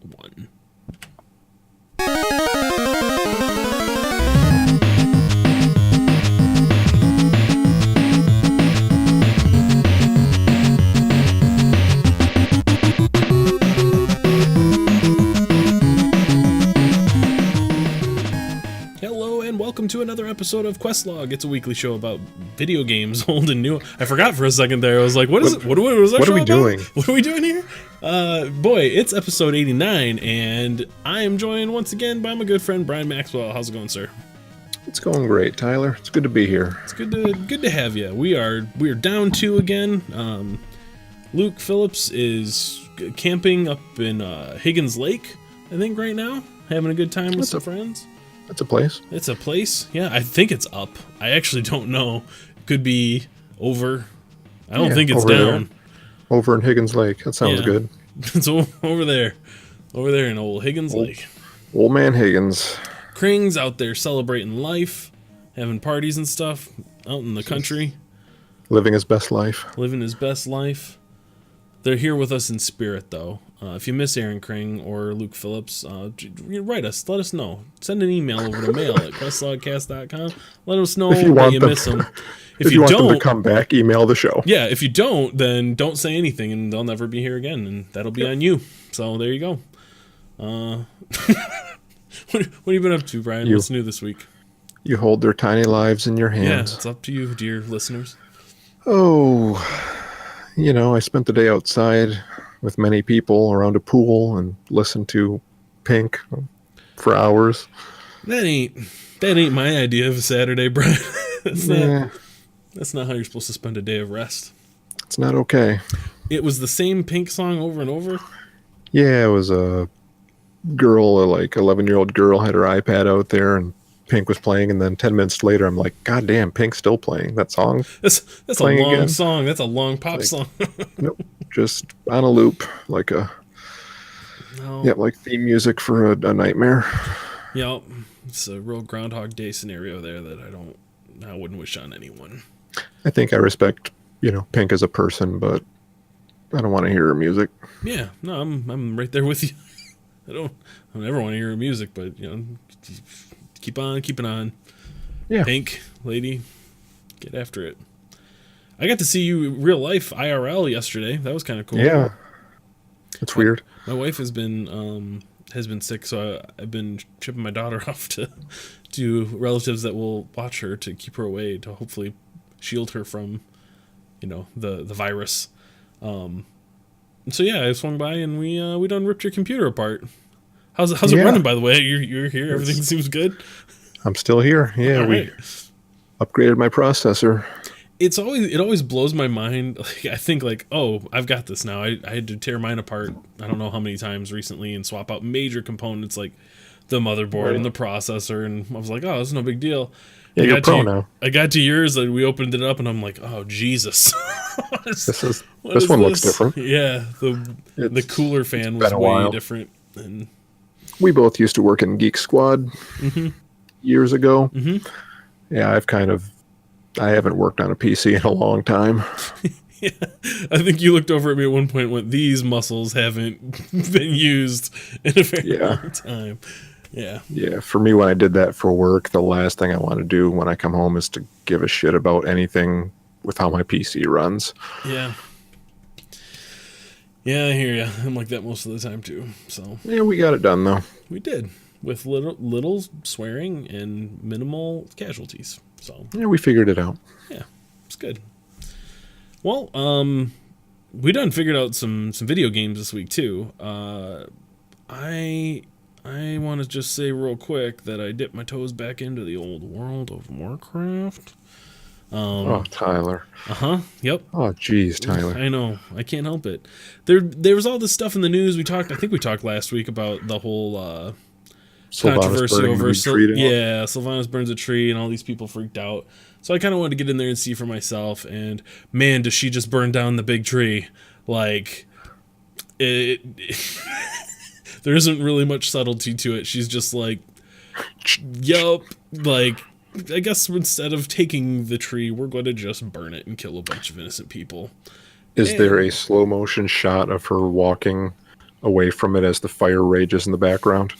1. Welcome to another episode of Questlog. It's a weekly show about video games, old and new. I forgot for a second there. I was like, what is it? What are we doing? What are we doing here? Boy, it's episode 89, and I am joined once again by my good friend Brian Maxwell. How's it going, sir? It's going great, Tyler. It's good to be here. It's good to have you. We are down 2 again. Luke Phillips is camping up in Higgins Lake, I think, right now, having a good time with some friends. That's a place. It's a place. Yeah, I think it's up. I actually don't know. Could be over. I don't think it's down. There. Over in Higgins Lake. That sounds good. It's over there. Over there in old Higgins Lake. Old man Higgins. Kring's out there celebrating life, having parties and stuff out in the country. Living his best life. Living his best life. They're here with us in spirit, though. If you miss Aaron Kring or Luke Phillips, write us. Let us know. Send an email over to mail@questlogcast.com. Let us know that you miss them. If you want them to come back, email the show. Yeah, if you don't, then don't say anything, and they'll never be here again, and that'll be on you. So there you go. What have you been up to, Brian? What's new this week? You hold their tiny lives in your hands. Yeah, it's up to you, dear listeners. Oh, I spent the day outside with many people around a pool and listened to Pink for hours. That ain't my idea of a Saturday, Brian. That's not how you're supposed to spend a day of rest. It's not okay. It was the same Pink song over and over? Yeah, it was a girl, like 11-year-old girl, had her iPad out there and Pink was playing, and then 10 minutes later I'm like, God damn, Pink's still playing that song. That's a long song. That's a long pop song. Nope. Just on a loop, like theme music for a nightmare. Yep, it's a real Groundhog Day scenario there that I wouldn't wish on anyone. I think I respect, Pink as a person, but I don't want to hear her music. Yeah, no, I'm right there with you. I never want to hear her music, but keep on keeping on. Yeah, Pink lady, get after it. I got to see you real life IRL yesterday. That was kind of cool. Yeah, it's weird. My wife has been sick, so I've been shipping my daughter off to relatives that will watch her to keep her away, to hopefully shield her from, the virus. So yeah, I swung by and we done ripped your computer apart. How's it running, by the way? You're here. Everything seems good. I'm still here. Yeah, we upgraded my processor. It always blows my mind. Like, I think I've got this now. I had to tear mine apart I don't know how many times recently and swap out major components like the motherboard and the processor, and I was like, oh, this is no big deal. Yeah, you're pro now. I got to yours and we opened it up and I'm like, oh Jesus. This one looks different. Yeah, the cooler fan was way different. And we both used to work in Geek Squad years ago. Mm-hmm. Yeah, I haven't worked on a PC in a long time. Yeah, I think you looked over at me at one point and went, these muscles haven't been used in a very long time. Yeah. Yeah, for me, when I did that for work, the last thing I want to do when I come home is to give a shit about anything with how my PC runs. Yeah. Yeah, I hear you. I'm like that most of the time, too. So yeah, we got it done, though. We did. With little swearing and minimal casualties. So yeah, we figured it out. Yeah, it's good. Well, we done figured out some video games this week too. I want to just say real quick that I dipped my toes back into the old World of Warcraft. Tyler. Yep. Oh, geez, Tyler. I know. I can't help it. There was all this stuff in the news. I think we talked last week about the whole controversy over Sylvanas burns a tree and all these people freaked out. So I kind of wanted to get in there and see for myself, and man, does she just burn down the big tree. Like it there isn't really much subtlety to it. She's just like, yup, like, I guess instead of taking the tree, we're going to just burn it and kill a bunch of innocent people. Is there a slow motion shot of her walking away from it as the fire rages in the background.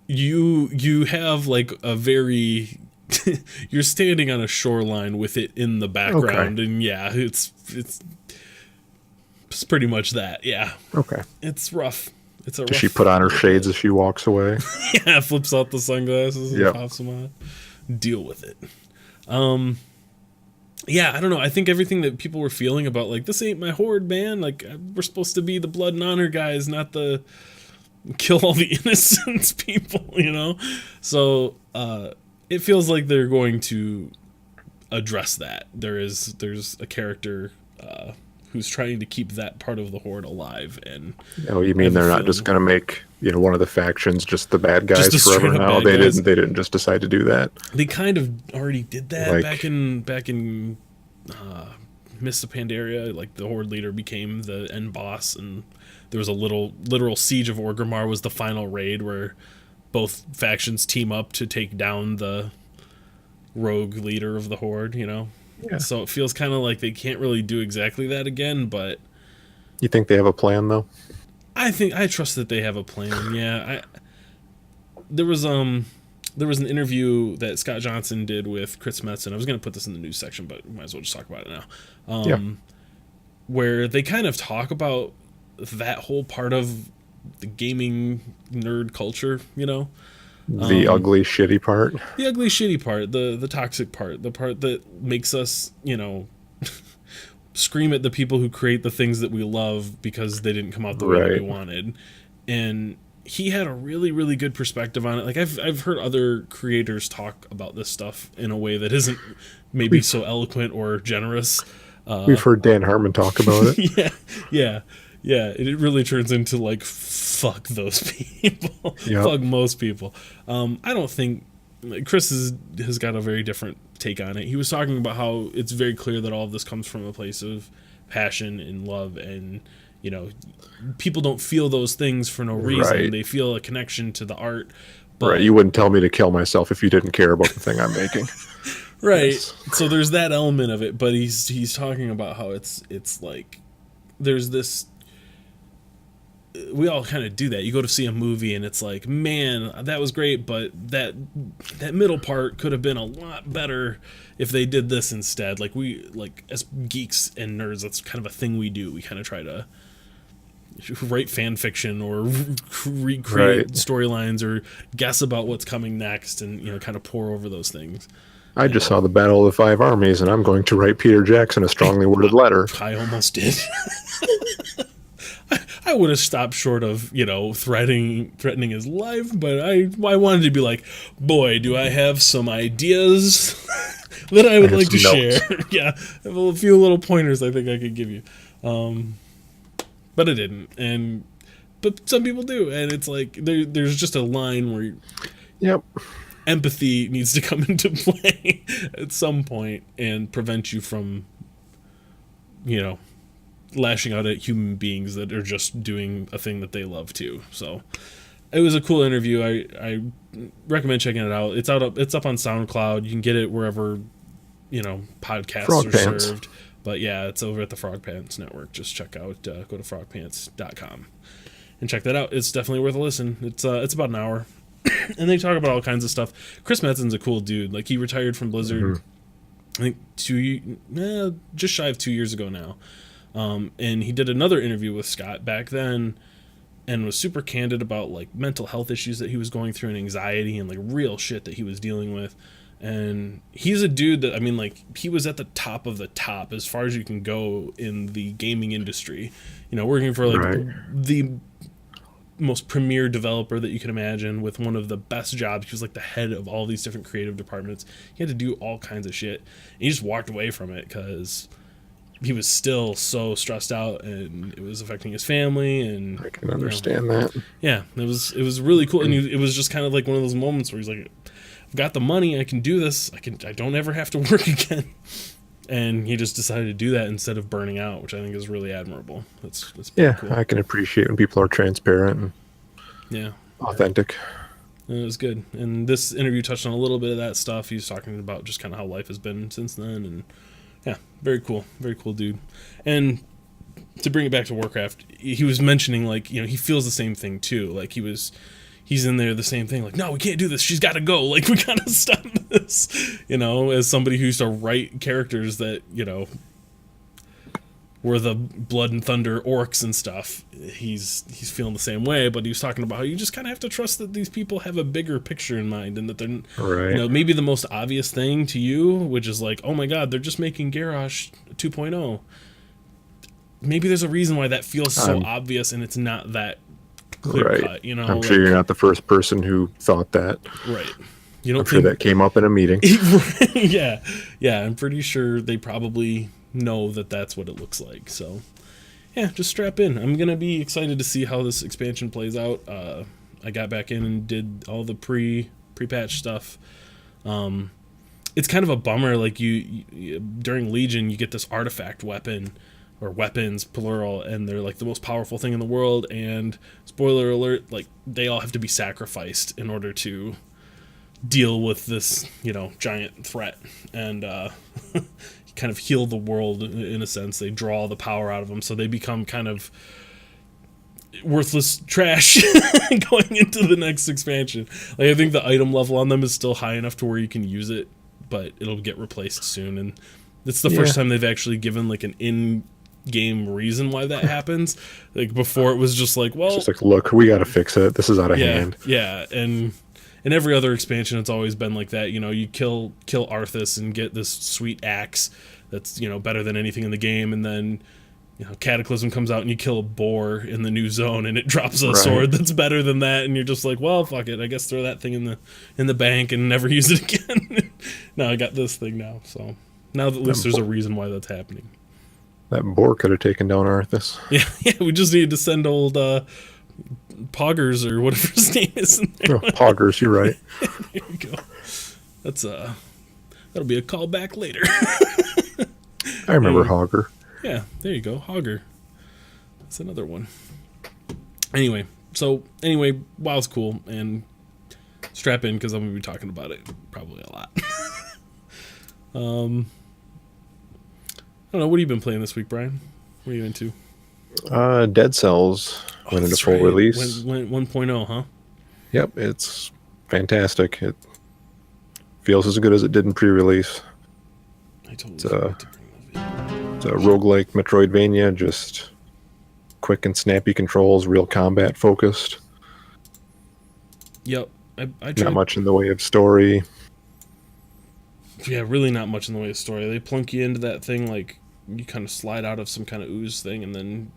You have like a very you're standing on a shoreline with it in the background, and yeah, it's pretty much that. Yeah. Okay. It's rough. It's a Does she put on her shades as she walks away? Yeah, flips out the sunglasses and pops them on. Deal with it. Yeah, I don't know. I think everything that people were feeling about, like, this ain't my horde, man. Like, we're supposed to be the blood and honor guys, not the kill all the innocent people, you know? So, it feels like they're going to address that. There's a character who's trying to keep that part of the horde alive. And oh, you mean they're not just going to make, you know, one of the factions just the bad guys forever now? They didn't just decide to do that. They kind of already did that, like, back in Mists of Pandaria. Like, the horde leader became the end boss, and there was a literal siege of Orgrimmar was the final raid where both factions team up to take down the rogue leader of the horde, you know? Yeah. So it feels kind of like they can't really do exactly that again, but... You think they have a plan, though? I trust that they have a plan, yeah. There was an interview that Scott Johnson did with Chris Metzen. I was going to put this in the news section, but we might as well just talk about it now. Where they kind of talk about that whole part of the gaming nerd culture, you know? The ugly, shitty part? The ugly, shitty part, the toxic part, the part that makes us, you know, scream at the people who create the things that we love because they didn't come out the way that we wanted. And he had a really, really good perspective on it. Like, I've heard other creators talk about this stuff in a way that isn't maybe so eloquent or generous. We've heard Dan Harmon talk about it. Yeah. It really turns into, like, fuck those people. Fuck most people. I don't think... Chris has got a very different take on it. He was talking about how it's very clear that all of this comes from a place of passion and love, and, you know, people don't feel those things for no reason. Right. They feel a connection to the art. But, right. You wouldn't tell me to kill myself if you didn't care about the thing I'm making. Right. Yes. So there's that element of it, but he's talking about how it's like there's this... We all kind of do that. You go to see a movie and it's like, man, that was great, but that middle part could have been a lot better if they did this instead. Like, as geeks and nerds, that's kind of a thing we do. We kind of try to write fan fiction or recreate storylines or guess about what's coming next, and, you know, kind of pour over those things. I just saw the Battle of the Five Armies, and I'm going to write Peter Jackson a strongly worded letter. I almost did. I would have stopped short of, you know, threatening his life, but I wanted to be like, boy, do I have some ideas that I would like to share. Yeah, I have a few little pointers I think I could give you. But I didn't. But some people do, and it's like there's just a line where empathy needs to come into play at some point and prevent you from, you know, lashing out at human beings that are just doing a thing that they love too. So it was a cool interview. I recommend checking it out. It's up on SoundCloud. You can get it wherever, you know, podcasts are served. But yeah, it's over at the Frog Pants Network. Just check out, go to frogpants.com and check that out. It's definitely worth a listen. It's about an hour. And they talk about all kinds of stuff. Chris Metzen's a cool dude. Like, he retired from Blizzard, I think just shy of 2 years ago now. And he did another interview with Scott back then and was super candid about, like, mental health issues that he was going through and anxiety and, like, real shit that he was dealing with. And he's a dude that, I mean, like, he was at the top of the top as far as you can go in the gaming industry, you know, working for, like, the most premier developer that you can imagine with one of the best jobs. He was, like, the head of all these different creative departments. He had to do all kinds of shit. And he just walked away from it because he was still so stressed out and it was affecting his family. And I can understand that. Yeah, it was really cool. And it was just kind of like one of those moments where he's like, I've got the money, I can do this. I don't ever have to work again. And he just decided to do that instead of burning out, which I think is really admirable. That's cool. I can appreciate when people are transparent and authentic. And it was good. And this interview touched on a little bit of that stuff. He was talking about just kind of how life has been since then. And yeah, very cool. Very cool dude. And to bring it back to Warcraft, he was mentioning, like, he feels the same thing too. Like, he's in there the same thing. Like, no, we can't do this. She's got to go. Like, we got to stop this. As somebody who used to write characters that, were the blood and thunder orcs and stuff, he's feeling the same way. But he was talking about how you just kind of have to trust that these people have a bigger picture in mind, and that they're, maybe the most obvious thing to you, which is like, oh my God, they're just making Garrosh 2.0. Maybe there's a reason why that feels so obvious, and it's not that clear cut. I'm sure you're not the first person who thought that. Right. I'm sure that came up in a meeting. Yeah. I'm pretty sure they probably know that that's what it looks like. So, yeah, just strap in. I'm gonna be excited to see how this expansion plays out. I got back in and did all the pre-patch stuff. It's kind of a bummer. Like you during Legion, you get this artifact weapon, or weapons plural, and they're like the most powerful thing in the world. And spoiler alert, like they all have to be sacrificed in order to deal with this, giant threat, and kind of heal the world in a sense. They draw the power out of them, so they become kind of worthless trash going into the next expansion. Like, I think the item level on them is still high enough to where you can use it, but it'll get replaced soon. And it's the first time they've actually given like an in-game reason why that happens. Like, before it was just like, well, it's just like, look, we got to fix it. This is out of hand. Yeah, and in every other expansion, it's always been like that. You kill Arthas and get this sweet axe that's better than anything in the game, and then Cataclysm comes out and you kill a boar in the new zone, and it drops a sword that's better than that, and you're just like, well, fuck it, I guess throw that thing in the bank and never use it again. No, I got this thing now, so now at least there's a reason why that's happening. That boar could have taken down Arthas. Yeah, we just needed to send old Poggers, or whatever his name is, in there. Oh, Poggers, you're right. There you go. That's that'll be a callback later. I remember Hogger. Yeah, there you go, Hogger. That's another one. Anyway, WoW's cool, and strap in because I'm gonna be talking about it probably a lot. I don't know. What have you been playing this week, Brian? What are you into? Dead Cells went into full release. Went 1.0, huh? Yep, it's fantastic. It feels as good as it did in pre-release. I totally forgot to bring the video. It's a roguelike Metroidvania, just quick and snappy controls, real combat focused. Yep. I tried. Not much in the way of story. Yeah, really not much in the way of story. They plunk you into that thing like you kind of slide out of some kind of ooze thing, and then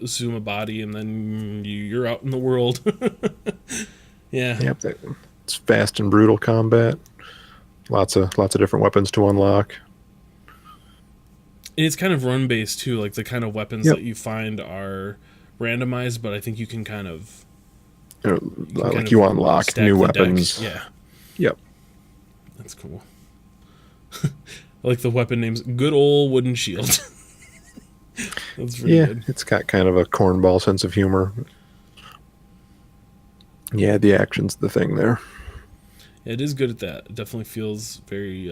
assume a body, and then you're out in the world. Yeah. Yep. It's fast and brutal combat. Lots of different weapons to unlock. And it's kind of run based too. Like the kind of weapons that you find are randomized, but I think you can kind of you unlock new weapons. Yeah. Yep. That's cool. I like the weapon names. Good old wooden shield. That's pretty good. It's got kind of a cornball sense of humor. Yeah, the action's the thing there. It is good at that. It definitely feels very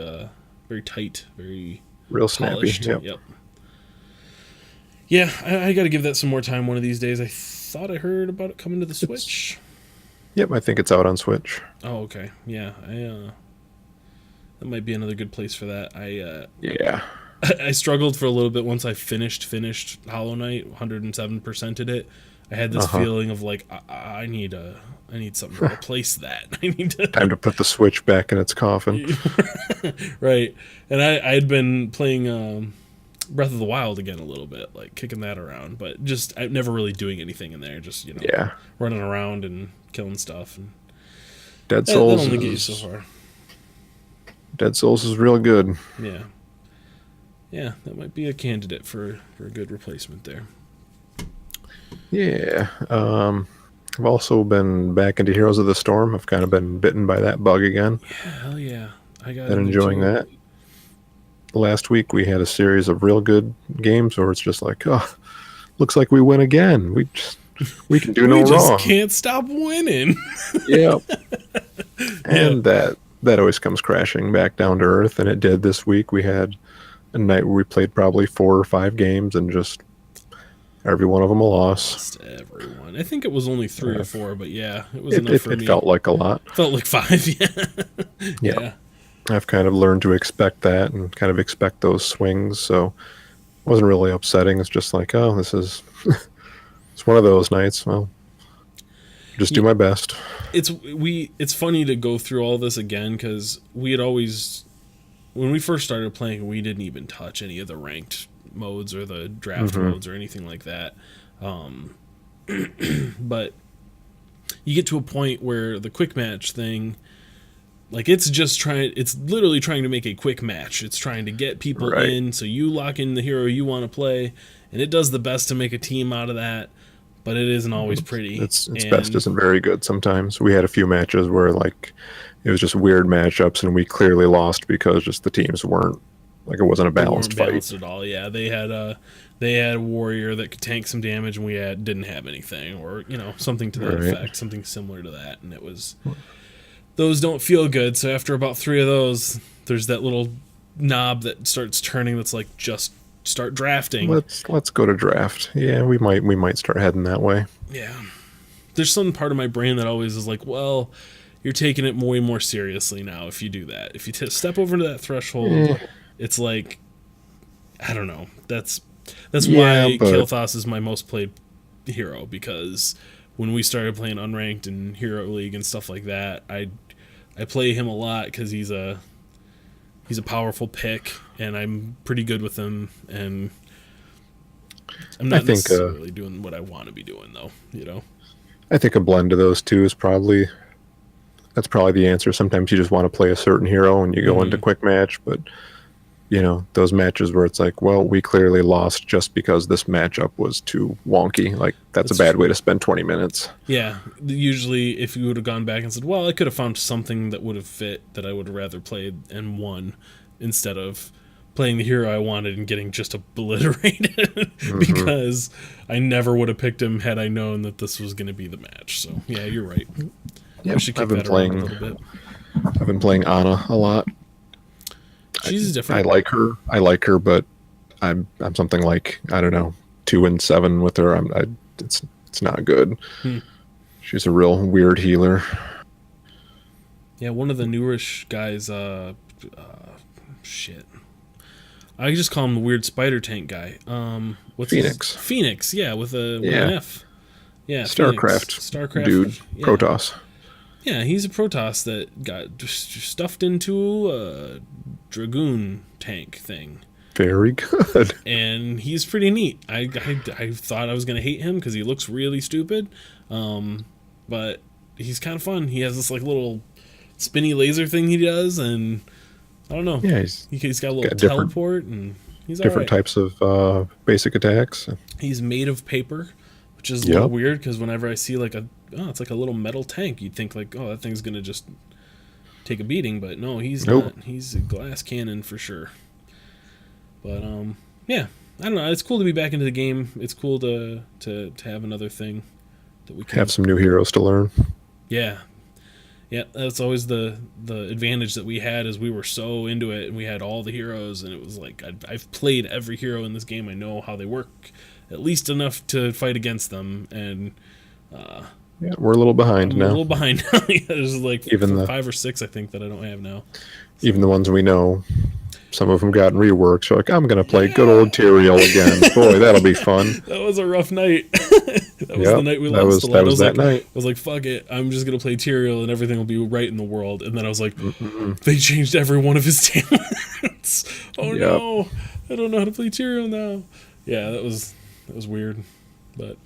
very tight, very real snappy. Polished. Yep. Yeah, I got to give that some more time one of these days. I thought I heard about it coming to the Switch. Yep, I think it's out on Switch. Oh, okay. Yeah, that might be another good place for that. I struggled for a little bit once I finished Hollow Knight, 107%ed it. I had this feeling of like I need something to replace that. I need to time to put the Switch back in its coffin. Right. And I had been playing Breath of the Wild again a little bit, like kicking that around, but just I'm never really doing anything in there, just running around and killing stuff. And Dead Souls that only get you so far. Dead Souls is real good. Yeah, that might be a candidate for a good replacement there. Yeah. I've also been back into Heroes of the Storm. I've kind of been bitten by that bug again. Yeah, hell yeah. I got been enjoying that. Last week we had a series of real good games where it's just like, oh, looks like we win again. We can do no wrong. We just can't stop winning. Yep. And that always comes crashing back down to earth, and it did this week. We had a night where we played probably 4 or 5 games and just Every one of them a loss. Lost everyone. I think it was only 3 or 4, but yeah, it was enough for me. It felt like a lot. Felt like 5, yeah. Yeah. I've kind of learned to expect that and kind of expect those swings, so it wasn't really upsetting. It's just like, oh, this is it's one of those nights. Well, just do my best. It's funny to go through all this again because we had always, when we first started playing, we didn't even touch any of the ranked modes or the draft modes or anything like that. But you get to a point where the quick match thing, like it's literally trying to make a quick match. It's trying to get people in, so you lock in the hero you want to play, and it does the best to make a team out of that, but it isn't always pretty. Its best isn't very good sometimes. We had a few matches where like it was just weird matchups, and we clearly lost because just the teams weren't, like, it wasn't a balanced fight. Balanced at all. Yeah, they had a warrior that could tank some damage, and we didn't have anything, or something to that effect, something similar to that, and it was. Those don't feel good, so after about 3 of those, there's that little knob that starts turning that's like, just start drafting. Let's go to draft. Yeah, we might start heading that way. Yeah. There's some part of my brain that always is like, well, you're taking it way more seriously now if you do that. If you step over to that threshold, it's like, I don't know. That's why Kael'thas is my most played hero, because when we started playing unranked and Hero League and stuff like that, I play him a lot because he's a powerful pick, and I'm pretty good with him, and I'm not necessarily doing what I want to be doing, though. I think a blend of those two is probably the answer. Sometimes you just want to play a certain hero and you go into quick match, but those matches where it's like, well, we clearly lost just because this matchup was too wonky. Like, that's a bad way to spend 20 minutes. Yeah. Usually, if you would have gone back and said, well, I could have found something that would have fit that I would have rather played and won, instead of playing the hero I wanted and getting just obliterated because I never would have picked him had I known that this was going to be the match. So, yeah, you're right. Yeah, I've been playing Anna a lot. She's different. I like her, but I'm something like, I don't know, 2-7 with her. It's not good. She's a real weird healer. Yeah, one of the newish guys. Shit. I just call him the weird spider tank guy. What's Phoenix? Phoenix, yeah, with an F. Yeah, Starcraft dude, yeah. Protoss. Yeah, he's a Protoss that got just stuffed into a Dragoon tank thing. Very good. And he's pretty neat. I thought I was going to hate him because he looks really stupid, but he's kind of fun. He has this like little spinny laser thing he does, and I don't know. Yeah, he's got a little teleport, and he's different types of basic attacks. He's made of paper, which is a little weird because whenever I see like it's like a little metal tank, you'd think like, oh, that thing's gonna just take a beating, but no, he's not. He's a glass cannon for sure. But yeah, I don't know. It's cool to be back into the game. It's cool to have another thing that we can have some new heroes to learn. Yeah. Yeah, that's always the advantage that we had, is we were so into it and we had all the heroes, and it was like I've played every hero in this game. I know how they work, at least enough to fight against them, and yeah, we're a little behind now. A little behind now. There's like even 5 or 6 I think that I don't have now. Even the ones we know, some of them got reworked. So like, I'm gonna play good old Tyrael again. Boy, that'll be fun. That was a rough night. That was the night we lost. That was that night. I was like, fuck it, I'm just gonna play Tyrael and everything will be right in the world. And then I was like, they changed every one of his talents. Oh no, I don't know how to play Tyrael now. Yeah, that was weird, but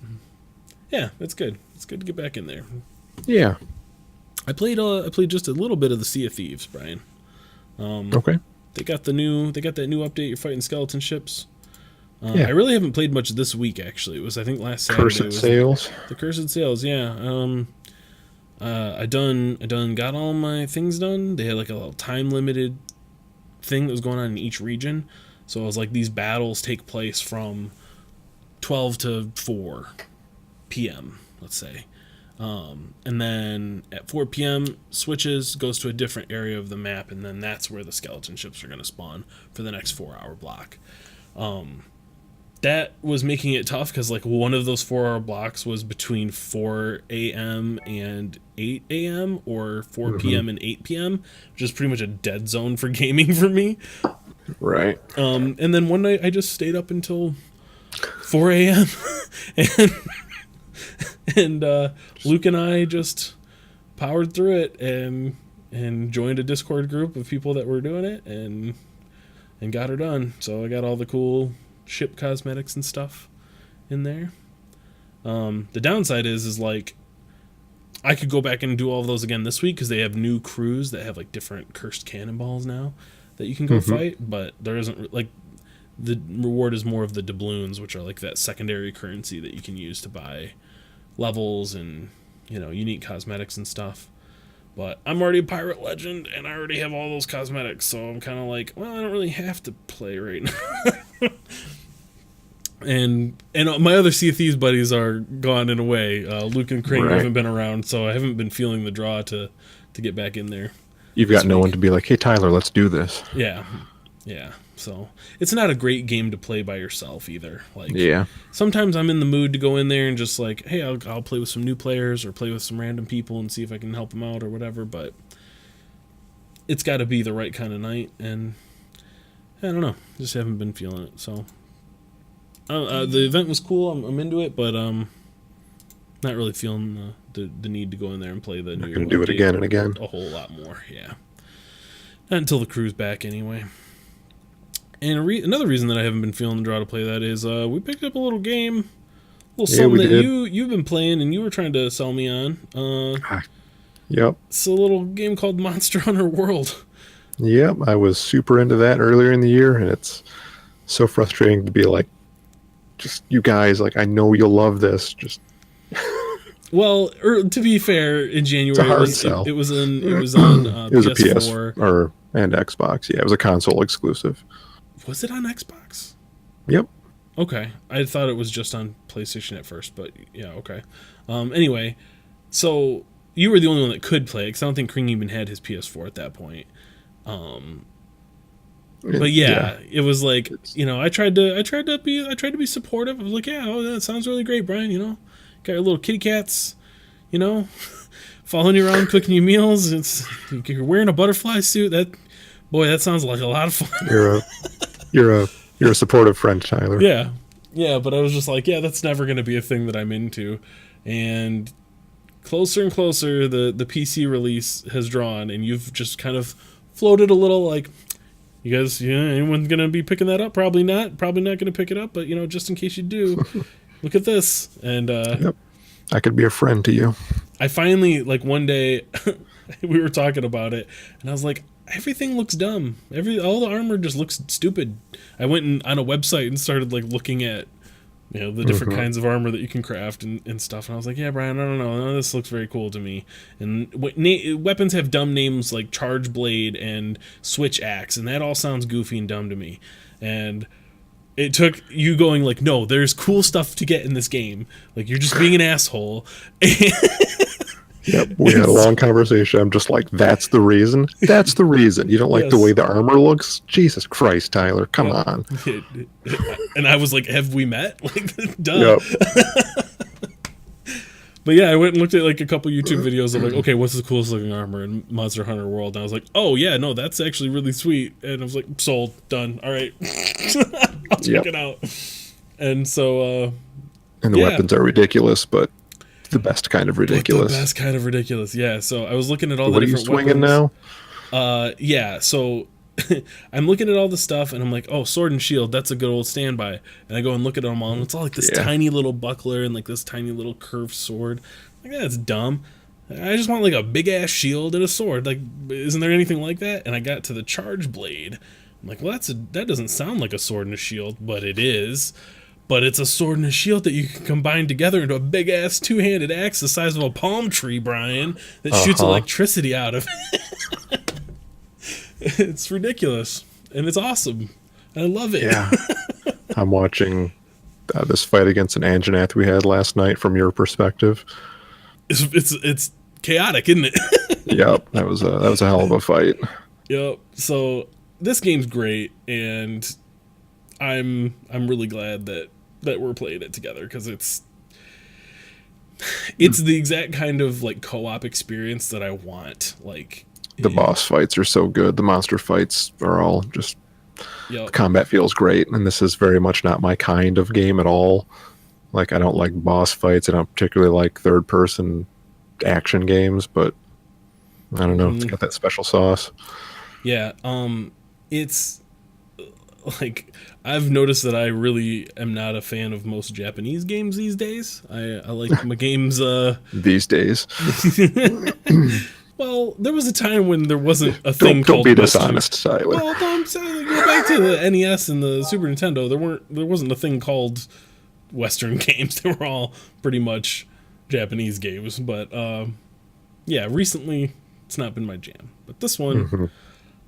yeah, it's good. It's good to get back in there. Yeah, I played just a little bit of the Sea of Thieves, Brian. Okay. They got that new update. You're fighting skeleton ships. I really haven't played much this week, actually. It was, I think, last Saturday. Cursed Sails. The Cursed Sails, yeah. I got all my things done. They had like a little time limited thing that was going on in each region. So it was like these battles take place from 12 to 4 p.m., let's say. And then at 4 p.m. switches, goes to a different area of the map, and then that's where the skeleton ships are going to spawn for the next 4-hour block. that was making it tough because like one of those 4 hour blocks was between 4 a.m. and 8 a.m. or 4 p.m. and 8 p.m., which is pretty much a dead zone for gaming for me. Right. And then one night I just stayed up until 4 a.m. and Luke and I just powered through it and joined a Discord group of people that were doing it and got her done. So I got all the cool ship cosmetics and stuff in there. The downside is like I could go back and do all of those again this week because they have new crews that have like different cursed cannonballs now that you can go fight, but there isn't like the reward is more of the doubloons, which are like that secondary currency that you can use to buy levels and unique cosmetics and stuff. But I'm already a pirate legend and I already have all those cosmetics, so I'm kind of like, well, I don't really have to play right now. And my other Sea of Thieves buddies are gone in a way. Luke and Crane haven't been around, so I haven't been feeling the draw to get back in there. You've got no one to be like, hey, Tyler, let's do this. Yeah. So it's not a great game to play by yourself either. Like, sometimes I'm in the mood to go in there and just like, hey, I'll play with some new players or play with some random people and see if I can help them out or whatever. But it's got to be the right kind of night, and I don't know, just haven't been feeling it. So the event was cool. I'm into it, but not really feeling the need to go in there and play the new. Not going to do it again and again. A whole lot more, yeah. Not until the crew's back anyway. And another reason that I haven't been feeling the draw to play that is we picked up a little game, a little something that you've been playing and you were trying to sell me on. Yep. It's a little game called Monster Hunter World. Yep, I was super into that earlier in the year, and it's so frustrating to be like, just you guys, like I know you'll love this. Just well, to be fair, in January it was on it was PS4 a PS and Xbox. Yeah, it was a console exclusive. Was it on Xbox? Yep. Okay. I thought it was just on PlayStation at first, but yeah, okay. Anyway, so you were the only one that could play it, because I don't think Kring even had his PS4 at that point. But yeah, it was like, I tried to be supportive. I was like, yeah, that sounds really great, Brian, Got your little kitty cats, following you around, cooking you meals. You're wearing a butterfly suit. That sounds like a lot of fun. You're a supportive friend, Tyler. Yeah, but I was just like, yeah, that's never going to be a thing that I'm into. And closer and closer, the PC release has drawn, and you've just kind of floated a little like, you guys, anyone going to be picking that up? Probably not. Probably not going to pick it up, but, just in case you do, look at this. And yep. I could be a friend to you. I finally, like one day, we were talking about it, and I was like, everything looks dumb. All the armor just looks stupid. I went on a website and started like looking at the different kinds of armor that you can craft and stuff. And I was like, yeah, Brian, I don't know. This looks very cool to me. And weapons have dumb names like Charge Blade and Switch Axe, and that all sounds goofy and dumb to me. And it took you going like, no, there's cool stuff to get in this game. Like, you're just being an asshole. Yep, we had a long conversation. I'm just like, that's the reason? That's the reason. You don't like the way the armor looks? Jesus Christ, Tyler, come on. And I was like, have we met? Like, duh. Yep. But yeah, I went and looked at like a couple YouTube videos of like, okay, what's the coolest looking armor in Monster Hunter World? And I was like, oh yeah, no, that's actually really sweet. And I was like, sold, done. All right. I'll check it out. And so and the weapons are ridiculous, but the best kind of ridiculous. Yeah. So I was looking at all the different weapons. What are you swinging now? Yeah. So I'm looking at all the stuff, and I'm like, oh, sword and shield. That's a good old standby. And I go and look at them all, and it's all like this tiny little buckler and like this tiny little curved sword. Like, that's dumb. I just want like a big ass shield and a sword. Like, isn't there anything like that? And I got to the Charge Blade. I'm like, well, that doesn't sound like a sword and a shield, but it is. But it's a sword and a shield that you can combine together into a big-ass two-handed axe the size of a palm tree, Brian, that shoots electricity out of it. It's ridiculous, and it's awesome. I love it. Yeah. I'm watching this fight against an Anjanath we had last night from your perspective. It's chaotic, isn't it? Yep, that was a hell of a fight. Yep. So this game's great, and I'm really glad that we're playing it together, because it's the exact kind of like co-op experience that I want. Like, the boss fights are so good. The monster fights are all just. Yep. The combat feels great, and this is very much not my kind of game at all. Like, I don't like boss fights. I don't particularly like third-person action games, but I don't know. It's got that special sauce. Yeah. It's like, I've noticed that I really am not a fan of most Japanese games these days. I like my games these days. Well, there was a time when there wasn't a thing called. Don't be Western. dishonest, Tyler. Well, I'm saying, go back to the NES and the Super Nintendo. There wasn't a thing called Western games. They were all pretty much Japanese games. But yeah, recently it's not been my jam. But this one,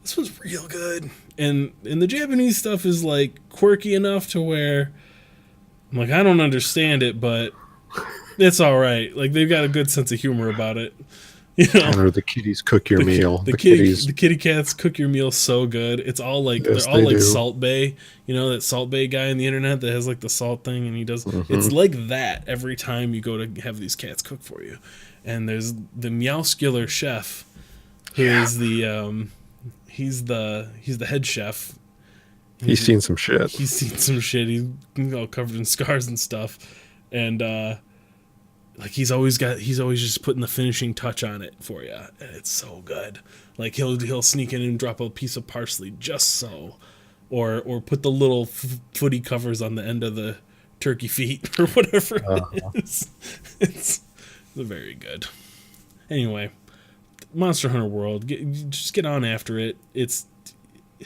this one's real good. And the Japanese stuff is like quirky enough to where I'm like, I don't understand it, but it's all right. Like, they've got a good sense of humor about it. You know, or the kitties cook your meal. The kitty cats cook your meal so good. It's all like, yes, they're all like Salt Bae. You know, that Salt Bae guy on the internet that has like the salt thing, and he does. It's like that every time you go to have these cats cook for you. And there's the Meowscular chef, who is the he's the head chef. He's seen some shit. He's seen some shit. He's all covered in scars and stuff, and like, he's always just putting the finishing touch on it for you, and it's so good. Like, he'll sneak in and drop a piece of parsley just so, or put the little footy covers on the end of the turkey feet or whatever it is. It's very good. Anyway, Monster Hunter World, just get on after it. It's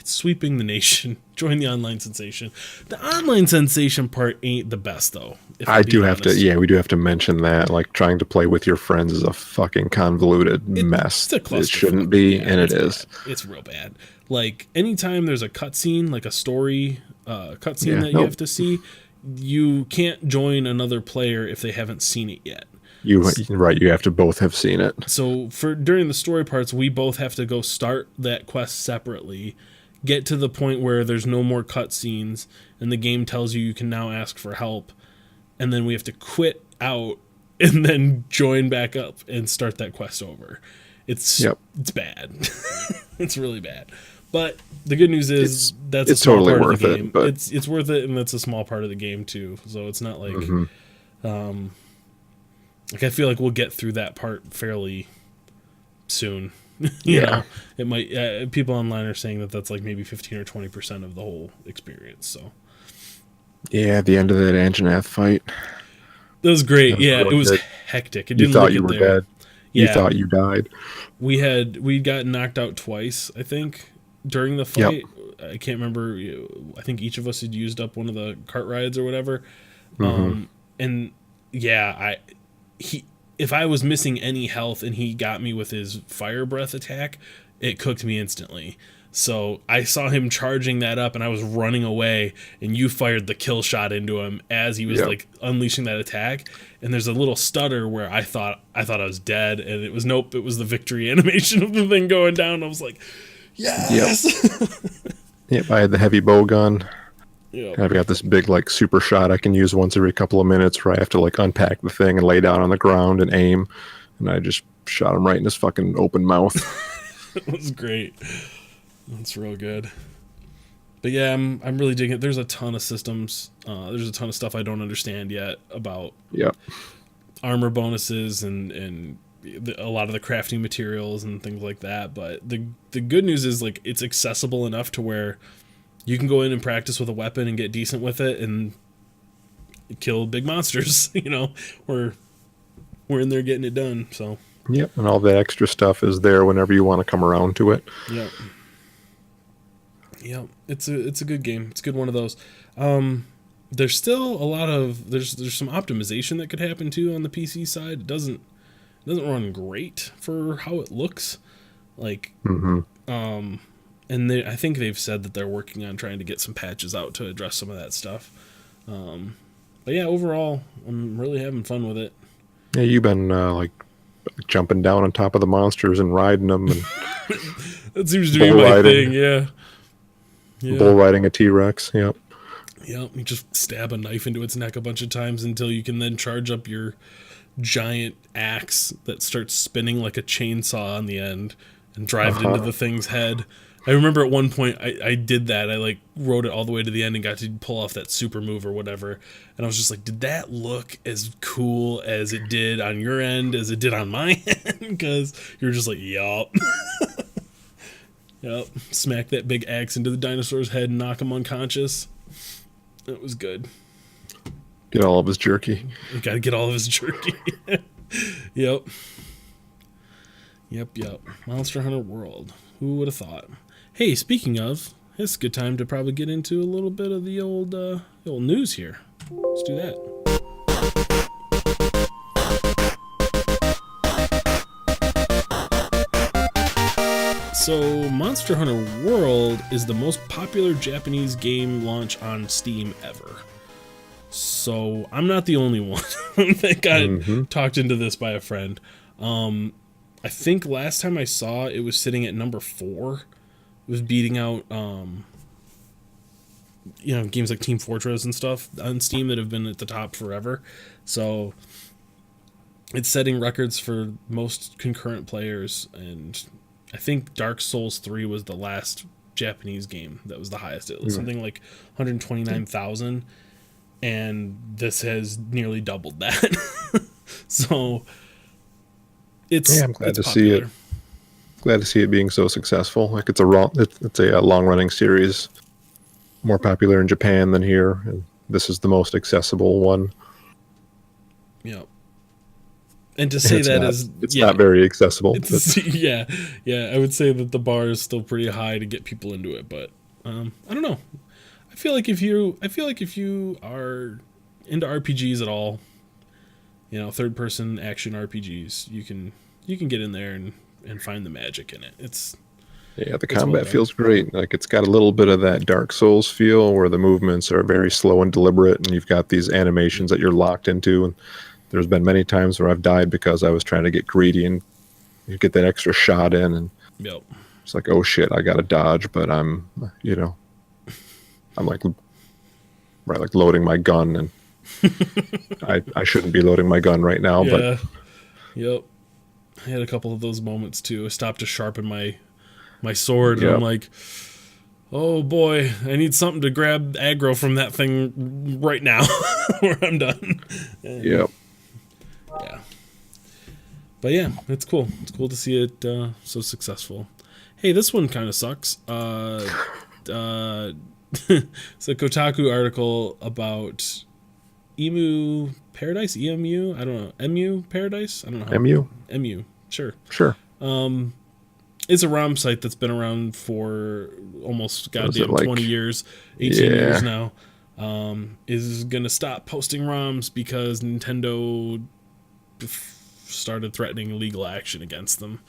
sweeping the nation. Join the online sensation. The online sensation part ain't the best, though. I do have to, we do have to mention that. Like, trying to play with your friends is a fucking convoluted mess. It shouldn't be, and it is. It's real bad. Like, anytime there's a cutscene, like a story cutscene that you have to see, you can't join another player if they haven't seen it yet. You have to both have seen it. So during the story parts, we both have to go start that quest separately, get to the point where there's no more cutscenes, and the game tells you can now ask for help, and then we have to quit out and then join back up and start that quest over. It's bad. It's really bad. But the good news is that's a small totally part of the worth game. It, but it's worth it, and that's a small part of the game too. So it's not like like, I feel like we'll get through that part fairly soon. you know, it might. People online are saying that that's like maybe 15 or 20% of the whole experience. So yeah, the end of that Anjanath fight. That was great. It was hectic. It didn't. You thought you were dead. You thought you died. We got knocked out twice, I think, during the fight. I can't remember. I think each of us had used up one of the cart rides or whatever. And if I was missing any health and he got me with his fire breath attack, it cooked me instantly. So I saw him charging that up, and I was running away, and you fired the kill shot into him as he was like unleashing that attack. And there's a little stutter where I thought I was dead, and it was nope. It was the victory animation of the thing going down. I was like, yes. Yep. I had the heavy bow gun. Yep. I've got this big like super shot I can use once every couple of minutes, where I have to like unpack the thing and lay down on the ground and aim, and I just shot him right in his fucking open mouth. It was great. That's real good. But yeah, I'm really digging it. There's a ton of systems. There's a ton of stuff I don't understand yet about armor bonuses and a lot of the crafting materials and things like that. But the good news is, like, it's accessible enough to where you can go in and practice with a weapon and get decent with it and kill big monsters. You know, we're in there getting it done. So yep, and all that extra stuff is there whenever you want to come around to it. Yep. Yeah, it's a good game. It's a good one of those. There's still a lot of there's some optimization that could happen too on the PC side. It doesn't run great for how it looks. Like, and I think they've said that they're working on trying to get some patches out to address some of that stuff. But yeah, overall, I'm really having fun with it. Yeah, you've been like jumping down on top of the monsters and riding them, and that seems to be my thing. Yeah. Bull riding a T-Rex. Yep. Yep, you just stab a knife into its neck a bunch of times until you can then charge up your giant axe that starts spinning like a chainsaw on the end and drive it into the thing's head. I remember at one point I did that. I like rode it all the way to the end and got to pull off that super move or whatever. And I was just like, did that look as cool as it did on your end as it did on my end? Because you were just like, yup. Yep. Smack that big axe into the dinosaur's head and knock him unconscious. It was good. Get all of his jerky. You gotta get all of his jerky. Yep. Monster Hunter World. Who would have thought? Hey, speaking of, it's a good time to probably get into a little bit of the old news here. Let's do that. So, Monster Hunter World is the most popular Japanese game launch on Steam ever. So, I'm not the only one that got talked into this by a friend. I think last time I saw it was sitting at number 4. It was beating out, games like Team Fortress and stuff on Steam that have been at the top forever. So it's setting records for most concurrent players, and I think Dark Souls 3 was the last Japanese game that was the highest. It was something like 129,000, and this has nearly doubled that. So it's I'm glad to see it. Glad to see it being so successful. Like it's a long running series, more popular in Japan than here, and this is the most accessible one. Yeah. And to say it's not very accessible. Yeah, I would say that the bar is still pretty high to get people into it, but I don't know. I feel like if you are into RPGs at all, third person action RPGs, you can get in there and find the magic in it. The combat feels great. Like it's got a little bit of that Dark Souls feel where the movements are very slow and deliberate, and you've got these animations that you're locked into. And there's been many times where I've died because I was trying to get greedy and you get that extra shot in, and it's like, oh shit, I got to dodge, but I'm like loading my gun, and I shouldn't be loading my gun right now. Yeah. Yep. I had a couple of those moments too. I stopped to sharpen my sword, and I'm like, oh boy, I need something to grab aggro from that thing right now, or I'm done. And, yeah. But yeah, it's cool. It's cool to see it so successful. Hey, this one kind of sucks. It's a Kotaku article about Emu Paradise, EMU. I don't know. MU Paradise. I don't know. MU. Sure. It's a ROM site that's been around for almost goddamn 20 years, 18 years now. Is going to stop posting ROMs because Nintendo started threatening legal action against them.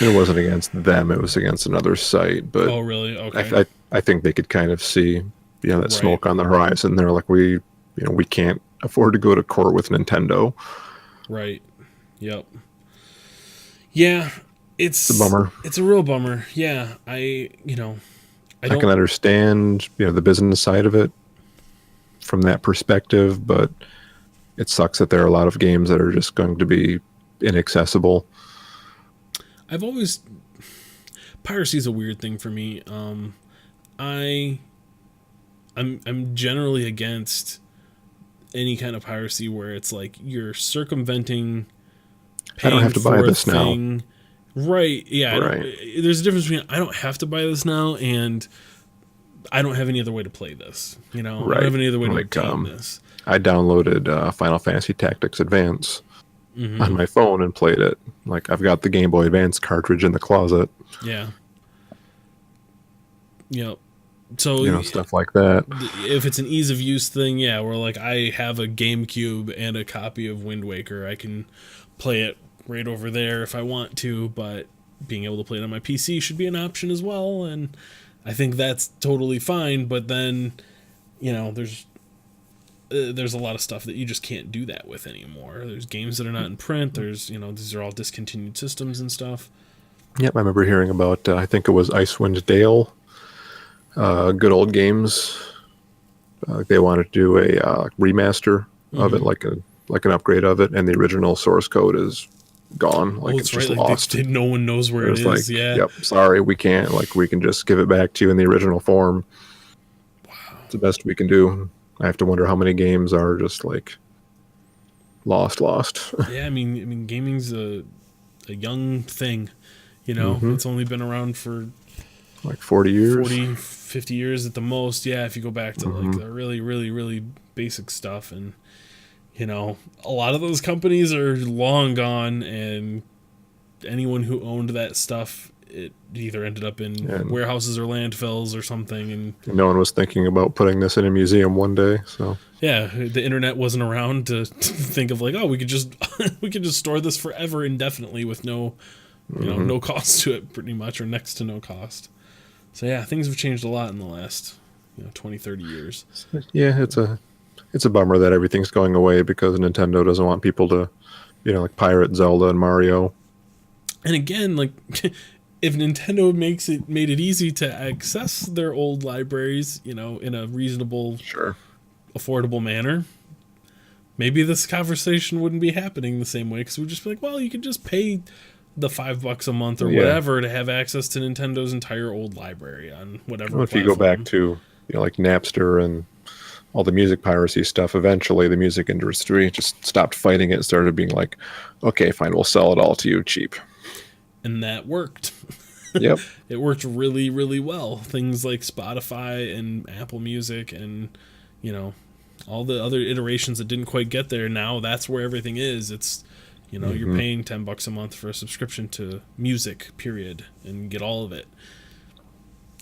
It wasn't against them; it was against another site. But oh, really? Okay. I think they could kind of see, that smoke on the horizon. They're like, we can't afford to go to court with Nintendo. Right. Yep. Yeah, it's a bummer. It's a real bummer. Yeah, I can understand the business side of it from that perspective, but it sucks that there are a lot of games that are just going to be inaccessible. Piracy is a weird thing for me. I'm generally against any kind of piracy where it's like you're circumventing. I don't have to buy this now. Right. Yeah. Right. There's a difference between I don't have to buy this now and I don't have any other way to play this. Right. I don't have any other way to obtain this. I downloaded Final Fantasy Tactics Advance on my phone and played it. Like I've got the Game Boy Advance cartridge in the closet. Yeah. Yep. So stuff like that. If it's an ease of use thing, where like I have a GameCube and a copy of Wind Waker, I can play it right over there if I want to, but being able to play it on my PC should be an option as well, and I think that's totally fine. But then, there's a lot of stuff that you just can't do that with anymore. There's games that are not in print. There's these are all discontinued systems and stuff. Yep, I remember hearing about I think it was Icewind Dale. Good old games They wanted to do a remaster of it, like an upgrade of it, and the original source code is gone. Like it's just right. lost. No one knows where it is. Like, yeah. Yep. Sorry, we can't. Like, we can just give it back to you in the original form. Wow. It's the best we can do. I have to wonder how many games are just like lost. Yeah, I mean, gaming's a young thing. You know, it's only been around for like 40 years, 50 years at the most. Yeah, if you go back to like the really, really, really basic stuff. And, you know, a lot of those companies are long gone, and anyone who owned that stuff, it either ended up in warehouses or landfills or something. And no one was thinking about putting this in a museum one day. So yeah, the internet wasn't around to think of like, oh, we could just store this forever indefinitely with no, no cost to it, pretty much, or next to no cost. So yeah, things have changed a lot in the last 20, 30 years. Yeah, it's a bummer that everything's going away because Nintendo doesn't want people to, like pirate Zelda and Mario. And again, like if Nintendo made it easy to access their old libraries, in a reasonable, affordable manner, maybe this conversation wouldn't be happening the same way, because we'd just be like, well, you could just pay the $5 a month or whatever to have access to Nintendo's entire old library on whatever. Well, if you go back to like Napster and all the music piracy stuff, eventually the music industry just stopped fighting it and started being like, okay, fine, we'll sell it all to you cheap. And that worked. Yep. It worked really, really well. Things like Spotify and Apple Music and, all the other iterations that didn't quite get there. Now that's where everything is. It's, you're paying $10 a month for a subscription to music, period, and get all of it.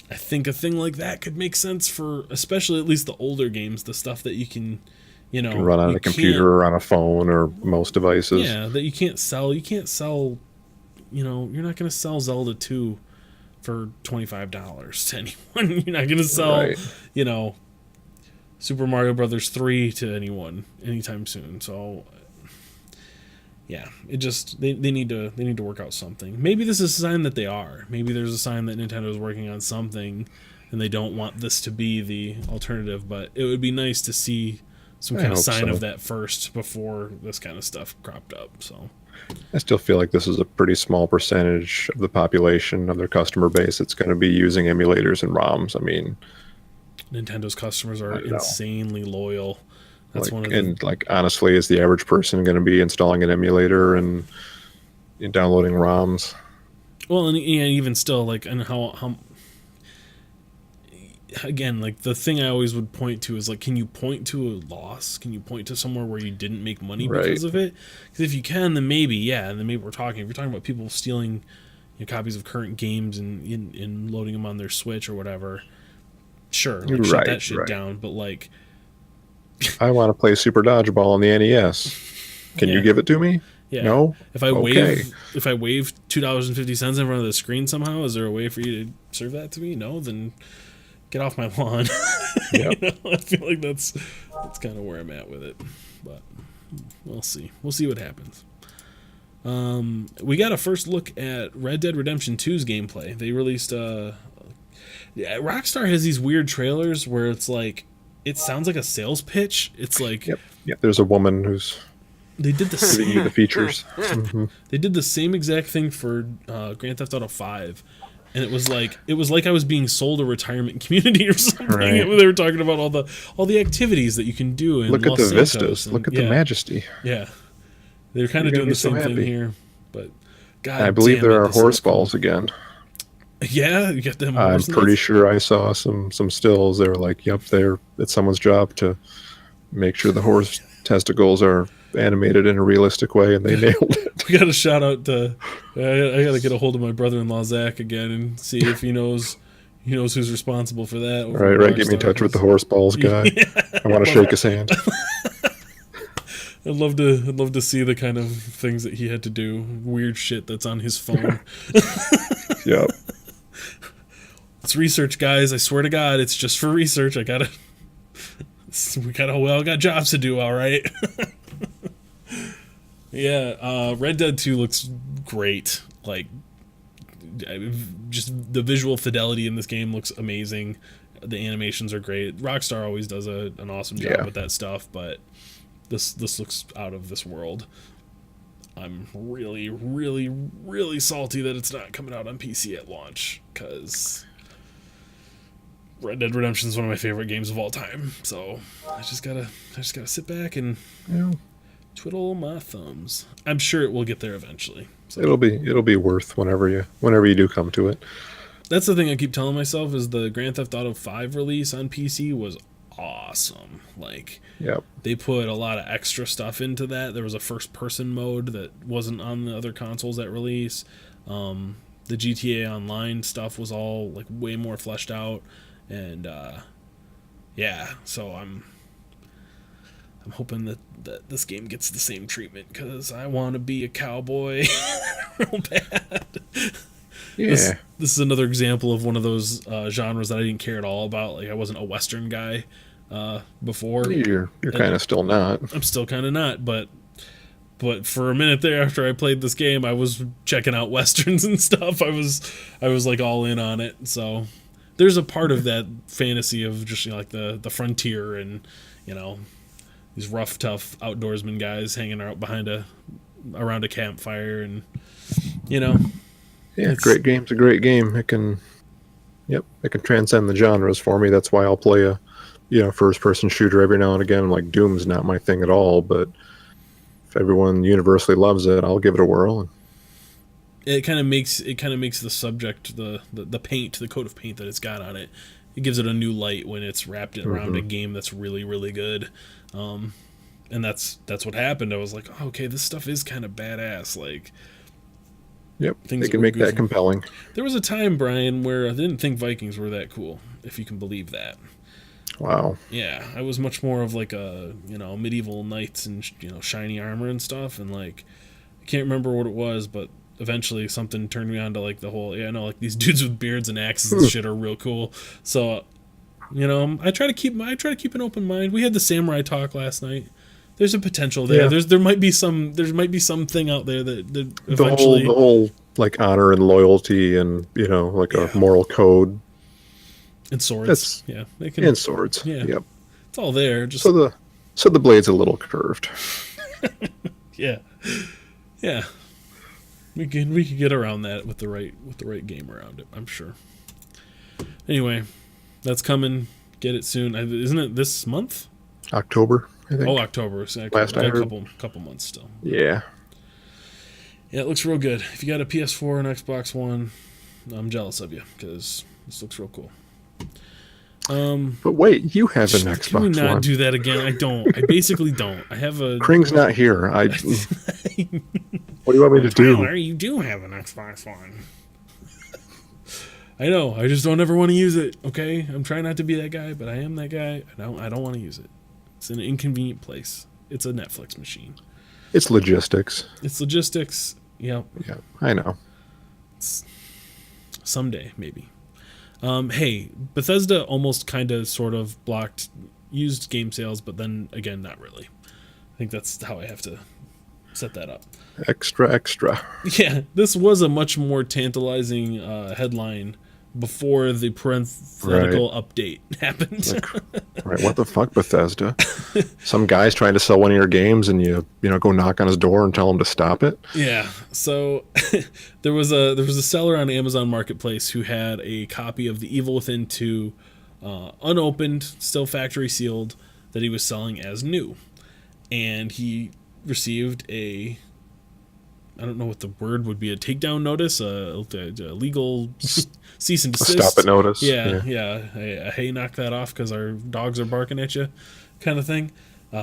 I think a thing like that could make sense for, especially at least the older games, the stuff that you can, you can run on a computer or on a phone or most devices. Yeah, that you can't sell. You can't sell, you're not going to sell Zelda 2 for $25 to anyone. You're not going to sell, Super Mario Brothers 3 to anyone anytime soon. So yeah, it just they need to work out something. Maybe this is a sign that they are. Maybe there's a sign that Nintendo is working on something and they don't want this to be the alternative, but it would be nice to see some kind of sign of that first before this kind of stuff cropped up. So I still feel like this is a pretty small percentage of the population of their customer base that's going to be using emulators and ROMs. I mean, Nintendo customers are insanely loyal. That's like, one of the... And like, honestly, is the average person going to be installing an emulator and downloading ROMs? Well, and even still, like, and how again, like, the thing I always would point to is, like, can you point to a loss? Can you point to somewhere where you didn't make money because of it? Because if you can, then maybe, and then maybe we're talking. If you're talking about people stealing copies of current games and loading them on their Switch or whatever, sure, like, shut that shit down. But, like, I want to play Super Dodgeball on the NES. Can you give it to me? Yeah. No? If I wave $2.50 in front of the screen somehow, is there a way for you to serve that to me? No, then get off my lawn. Yep. I feel like that's kind of where I'm at with it. But we'll see. We'll see what happens. We got a first look at Red Dead Redemption 2's gameplay. They released Rockstar has these weird trailers where it's like, it sounds like a sales pitch. It's like, yep. There's a woman who's they did the features. They did the same exact thing for Grand Theft Auto 5, and it was like I was being sold a retirement community or something. Right. They were talking about all the activities that you can do. In Look Los at the Santos vistas. Look at the majesty. Yeah, they're kind of doing the same thing here. But God, I believe there are horse balls again. Yeah, you got them. I'm pretty sure I saw some stills. They were like, "Yep, it's someone's job to make sure the horse testicles are animated in a realistic way," and they nailed it. We got a shout out to. I got to get a hold of my brother-in-law Zach again and see if he knows who's responsible for that. Right. Get me in touch with the horse balls guy. Yeah. I want to shake his hand. I'd love to see the kind of things that he had to do. Weird shit that's on his phone. Yep. It's research, guys. I swear to God, it's just for research. We all got jobs to do, all right? Yeah, Red Dead 2 looks great. Like, just the visual fidelity in this game looks amazing. The animations are great. Rockstar always does an awesome job with that stuff, but this looks out of this world. I'm really, really, really salty that it's not coming out on PC at launch, because Red Dead Redemption is one of my favorite games of all time. So I just gotta sit back and twiddle my thumbs. I'm sure it will get there eventually. So. It'll be worth whenever you do come to it. That's the thing I keep telling myself, is the Grand Theft Auto 5 release on PC was awesome. Like, they put a lot of extra stuff into that. There was a first-person mode that wasn't on the other consoles at release. The GTA Online stuff was all like way more fleshed out, and so I'm hoping that this game gets the same treatment, because I want to be a cowboy real bad. Yeah. This is another example of one of those genres that I didn't care at all about. Like, I wasn't a Western guy before. You're kind of still not. I'm still kind of not, but for a minute there after I played this game, I was checking out Westerns and stuff. I was like all in on it. So there's a part of that fantasy of just, you know, like the frontier and, you know, these rough, tough outdoorsman guys hanging out around a campfire, and, you know. Yeah, great game's a great game. It can transcend the genres for me. That's why I'll play a first-person shooter every now and again. Like, Doom's not my thing at all, but if everyone universally loves it, I'll give it a whirl. It kind of makes the subject, the paint, the coat of paint that it's got on it, it gives it a new light when it's wrapped around a game that's really, really good. And that's what happened. I was like, oh, okay, this stuff is kind of badass. Like, they can make that compelling. There was a time, Brian, where I didn't think Vikings were that cool, if you can believe that. Wow. Yeah, I was much more of like a, medieval knights and, shiny armor and stuff, and like, I can't remember what it was, but eventually something turned me on to like the whole, like these dudes with beards and axes and shit are real cool. So, I try to keep an open mind. We had the samurai talk last night. There's a potential there. Yeah. There might be something out there that eventually the whole like honor and loyalty and a moral code and swords. And swords. Yeah, yep. It's all there. Just so the blade's a little curved. yeah. We could get around that with the right game around it, I'm sure. Anyway, that's coming. Get it soon. Isn't it this month? October, I think. Oh, October. So Last I heard. A couple months still. Yeah. Yeah, it looks real good. If you got a PS4 and Xbox One, I'm jealous of you, because this looks real cool. But wait, you have an Xbox One. Can we not do that again? I don't. I basically don't. I have a... Kring's not here. What do you want me to do? Tyler, you do have an Xbox One. I know. I just don't ever want to use it, okay? I'm trying not to be that guy, but I am that guy. I don't want to use it. It's in an inconvenient place. It's a Netflix machine. It's logistics. Yeah. Yeah, I know. Someday, maybe. Hey, Bethesda almost kind of sort of blocked used game sales, but then again, not really. I think that's how I have to set that up. Extra. Yeah, this was a much more tantalizing headline before the parenthetical update happened. Right, what the fuck, Bethesda? Some guy's trying to sell one of your games, and you go knock on his door and tell him to stop it. Yeah. So there was a seller on Amazon Marketplace who had a copy of The Evil Within 2, unopened, still factory sealed, that he was selling as new, and he received I don't know what the word would be, a takedown notice, a legal cease and desist. A stop it notice. Yeah. Hey, knock that off because our dogs are barking at you, kind of thing,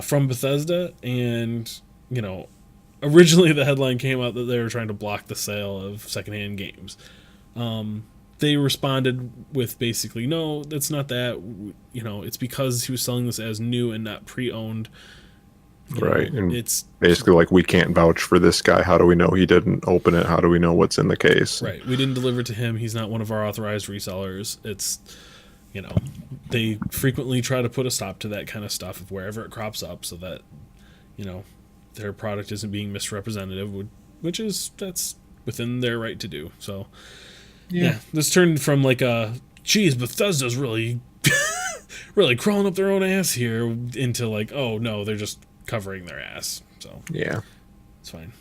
from Bethesda. And, originally the headline came out that they were trying to block the sale of secondhand games. They responded with basically, no, that's not that. It's because he was selling this as new and not pre-owned. Right, and it's basically like, we can't vouch for this guy. How do we know he didn't open it? How do we know what's in the case? Right, we didn't deliver to him. He's not one of our authorized resellers. It's, they frequently try to put a stop to that kind of stuff wherever it crops up, so that, their product isn't being misrepresented, that's within their right to do. So, yeah this turned from like geez, Bethesda's really really crawling up their own ass here into like, oh no, they're just covering their ass. So yeah, it's fine.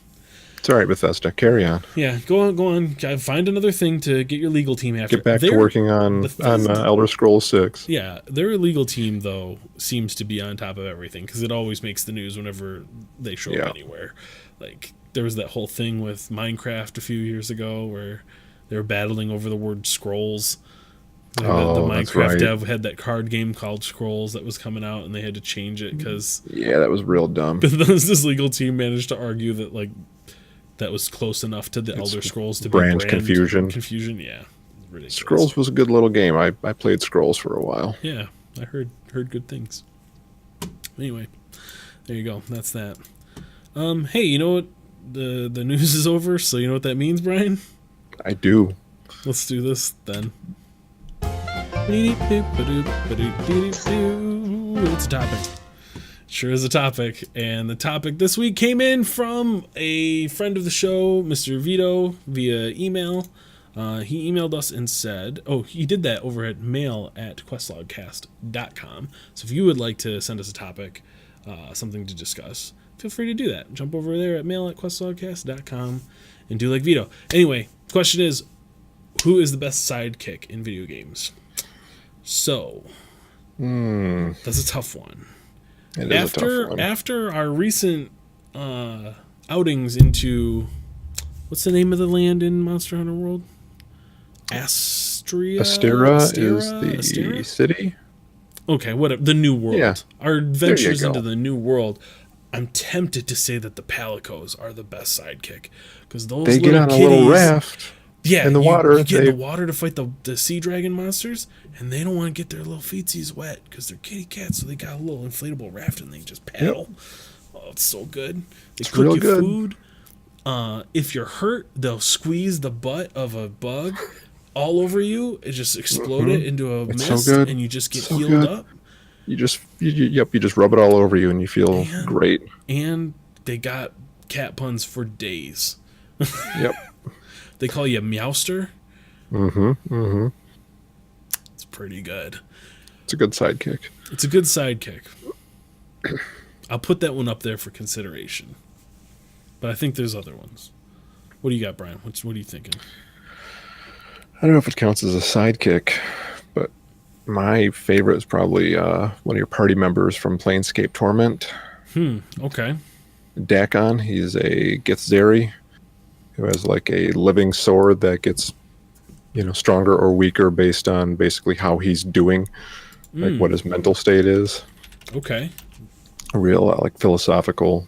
It's all right, Bethesda. Carry on. Yeah, go on. Find another thing to get your legal team after. Get back to working on Elder Scrolls 6. Yeah, their legal team though seems to be on top of everything because it always makes the news whenever they show up anywhere. Like there was that whole thing with Minecraft a few years ago where they were battling over the word scrolls. The Minecraft dev had that card game called Scrolls that was coming out, and they had to change it because that was real dumb. This legal team managed to argue that like that was close enough to the Elder Scrolls to brand confusion. Yeah, ridiculous. Scrolls was a good little game. I played Scrolls for a while. Yeah, I heard good things. Anyway, there you go. That's that. Hey, you know what? The news is over, so you know what that means, Brian? I do. Let's do this then. It's a topic. Sure is a topic. And the topic this week came in from a friend of the show, Mr. Vito, via email. He emailed us and said, he did that over at mail@questlogcast.com. So if you would like to send us a topic, something to discuss, feel free to do that. Jump over there at mail@questlogcast.com and do like Vito. Anyway, the question is, who is the best sidekick in video games? So, that's a tough one. It is a tough one. After our recent outings into, what's the name of the land in Monster Hunter World? Astera is the city. Okay, whatever. The New World. Yeah. Our adventures into the New World. I'm tempted to say that the Palicos are the best sidekick because they get on a little raft. Yeah, in the water. You get in the water to fight the sea dragon monsters, and they don't want to get their little feetsies wet because they're kitty cats, so they got a little inflatable raft and they just paddle. Yep. Oh, it's so good. They cook you food. If you're hurt, they'll squeeze the butt of a bug all over you. It just explode it into a mist, and you just get healed up. You just rub it all over you, and you feel great. And they got cat puns for days. Yep. They call you Meowster. Mm-hmm. It's pretty good. It's a good sidekick. I'll put that one up there for consideration. But I think there's other ones. What do you got, Brian? What are you thinking? I don't know if it counts as a sidekick, but my favorite is probably one of your party members from Planescape Torment. Okay. Dakon. He's a Githzeri who has like a living sword that gets, stronger or weaker based on basically how he's doing, like what his mental state is. Okay. A real like philosophical,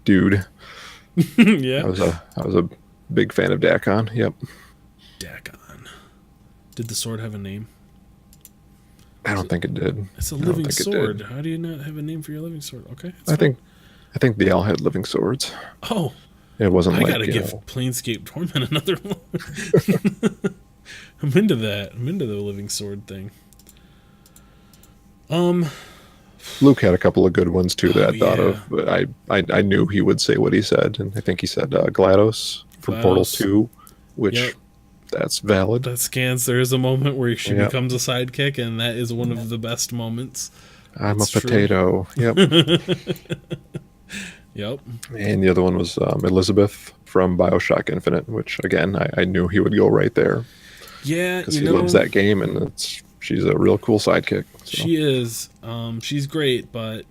dude. Yeah. I was a big fan of Dakon. Yep. Dakon. Did the sword have a name? I don't think it did. It's a living sword. How do you not have a name for your living sword? Okay. I think they all had living swords. Oh. It wasn't like, I gotta give Planescape Torment another one. I'm into that. I'm into the living sword thing. Luke had a couple of good ones too that I thought of, but I knew he would say what he said, and I think he said GLaDOS from Portal 2, which that's valid. That scans. There is a moment where she becomes a sidekick, and that is one of the best moments. I'm a potato. Yep. Yep. And the other one was Elizabeth from BioShock Infinite, which again I knew he would go right there. Yeah, because he loves that game, and she's a real cool sidekick. So. She is. She's great, but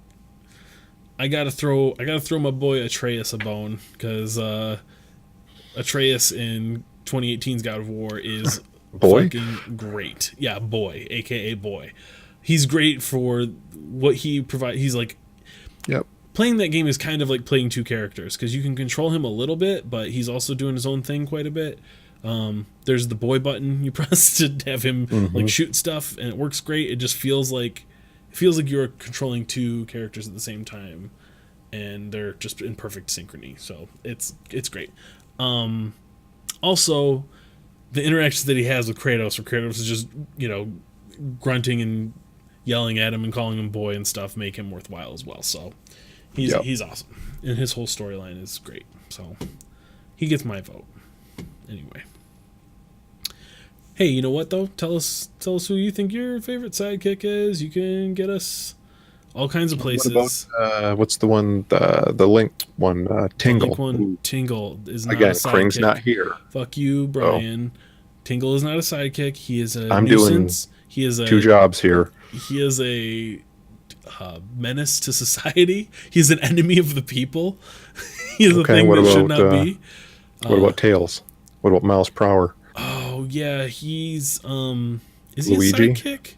I gotta throw my boy Atreus a bone because Atreus in 2018's God of War is fucking great. Yeah, boy, aka boy. He's great for what he provides. He's like, playing that game is kind of like playing two characters because you can control him a little bit, but he's also doing his own thing quite a bit. There's the boy button you press to have him like shoot stuff, and it works great. It just feels like you're controlling two characters at the same time, and they're just in perfect synchrony. So it's great. Also, the interactions that he has with Kratos, where Kratos is just grunting and yelling at him and calling him boy and stuff, make him worthwhile as well. So he's awesome, and his whole storyline is great. So he gets my vote. Anyway, Hey, you know what though? Tell us who you think your favorite sidekick is. You can get us all kinds of places. What about, what's the one, the Link one, Tingle? The Link one, Tingle is not again, a sidekick. Kring's not here. Fuck you, Brian. Tingle is not a sidekick. He is a I'm nuisance. He is two jobs here. He is a menace to society. He's an enemy of the people. He is a thing that should not be. What about Tails? What about Miles Prower? Oh yeah, he's is Luigi? he a sidekick?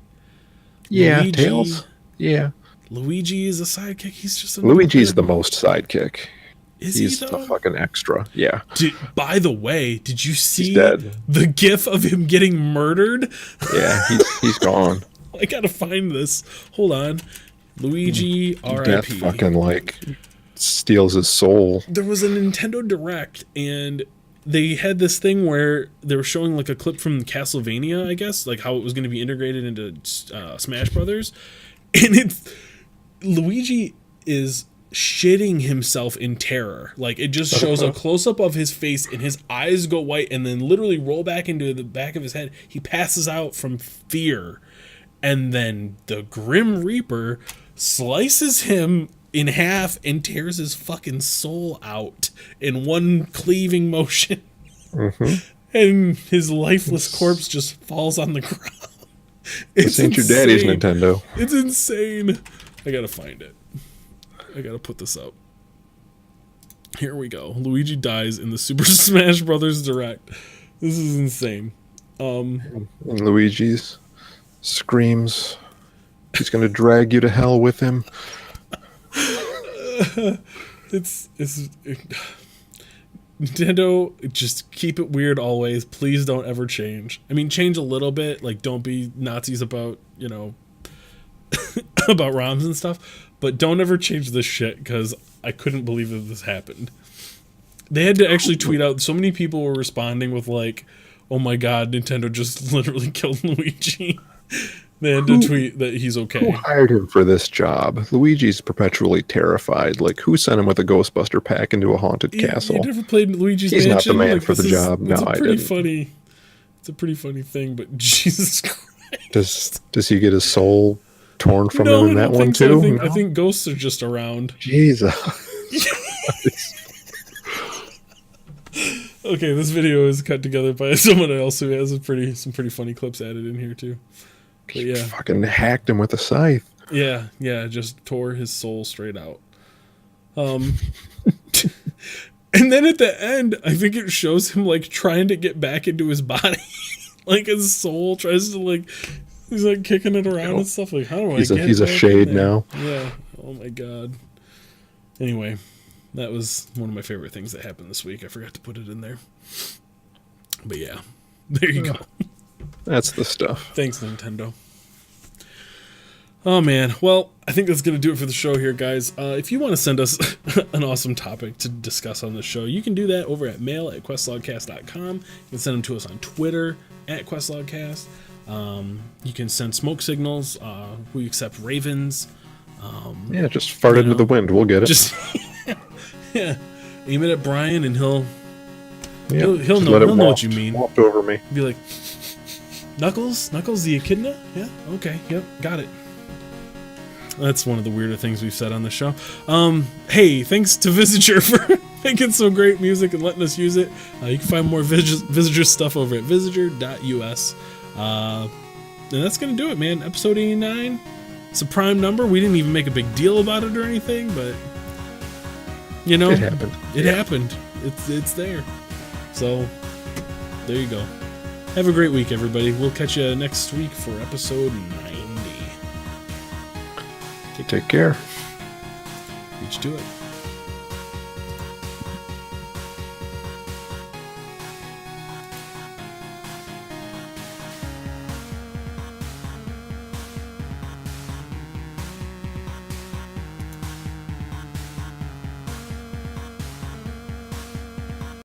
Yeah, Luigi, Tails. Yeah, Luigi is a sidekick. He's just Luigi's the most sidekick. He's the fucking extra. Yeah. By the way, did you see the gif of him getting murdered? Yeah, he's gone. I gotta find this. Hold on. Luigi R.I.P. Death fucking like steals his soul. There was a Nintendo Direct, and they had this thing where they were showing like a clip from Castlevania, I guess, like how it was going to be integrated into Smash Brothers, and Luigi is shitting himself in terror. Like it just shows a close up of his face, and his eyes go white, and then literally roll back into the back of his head. He passes out from fear, and then the Grim Reaper slices him in half and tears his fucking soul out in one cleaving motion. Mm-hmm. And his lifeless corpse just falls on the ground. This ain't your daddy's Nintendo. It's insane. I gotta find it. I gotta put this up. Here we go. Luigi dies in the Super Smash Brothers Direct. This is insane. And Luigi's screams he's gonna drag you to hell with him. It's Nintendo, just keep it weird always. Please don't ever change. I mean, change a little bit. Like, don't be Nazis about, about ROMs and stuff. But don't ever change this shit, because I couldn't believe that this happened. They had to actually tweet out. So many people were responding with like, "Oh my god, Nintendo just literally killed Luigi." They had to tweet that he's okay. Who hired him for this job? Luigi's perpetually terrified. Like, who sent him with a Ghostbuster pack into a haunted castle? You never played Luigi's Mansion? He's not the man for the job. No, I didn't. It's a pretty funny thing, but Jesus Christ. Does he get his soul torn from him in that one too? So. I think ghosts are just around. Jesus. Okay, this video is cut together by someone else who has some pretty funny clips added in here too. But yeah, fucking hacked him with a scythe. Yeah, just tore his soul straight out. And then at the end, I think it shows him like trying to get back into his body. Like his soul tries to like, he's like kicking it around and stuff. Like, how do I get He's a shade now. Yeah. Oh my god. Anyway, that was one of my favorite things that happened this week. I forgot to put it in there. But yeah, there you go. That's the stuff. Thanks, Nintendo. Oh, man. Well, I think that's going to do it for the show here, guys. If you want to send us an awesome topic to discuss on the show, you can do that over at mail@questlogcast.com. You can send them to us on Twitter @questlogcast. You can send smoke signals. We accept ravens. Just fart into the wind. We'll get it. Just yeah. Aim it at Brian, and he'll know what you mean. Walked over me. Be like, Knuckles, the echidna? Yeah, okay, yep, got it. That's one of the weirder things we've said on the show. Hey, thanks to Visitor for making some great music and letting us use it. You can find more Visitor stuff over at visitor.us. And that's going to do it, man. Episode 89. It's a prime number. We didn't even make a big deal about it or anything, but, it happened. It happened. It's there. So, there you go. Have a great week, everybody. We'll catch you next week for episode 90. Take care. Reach to it.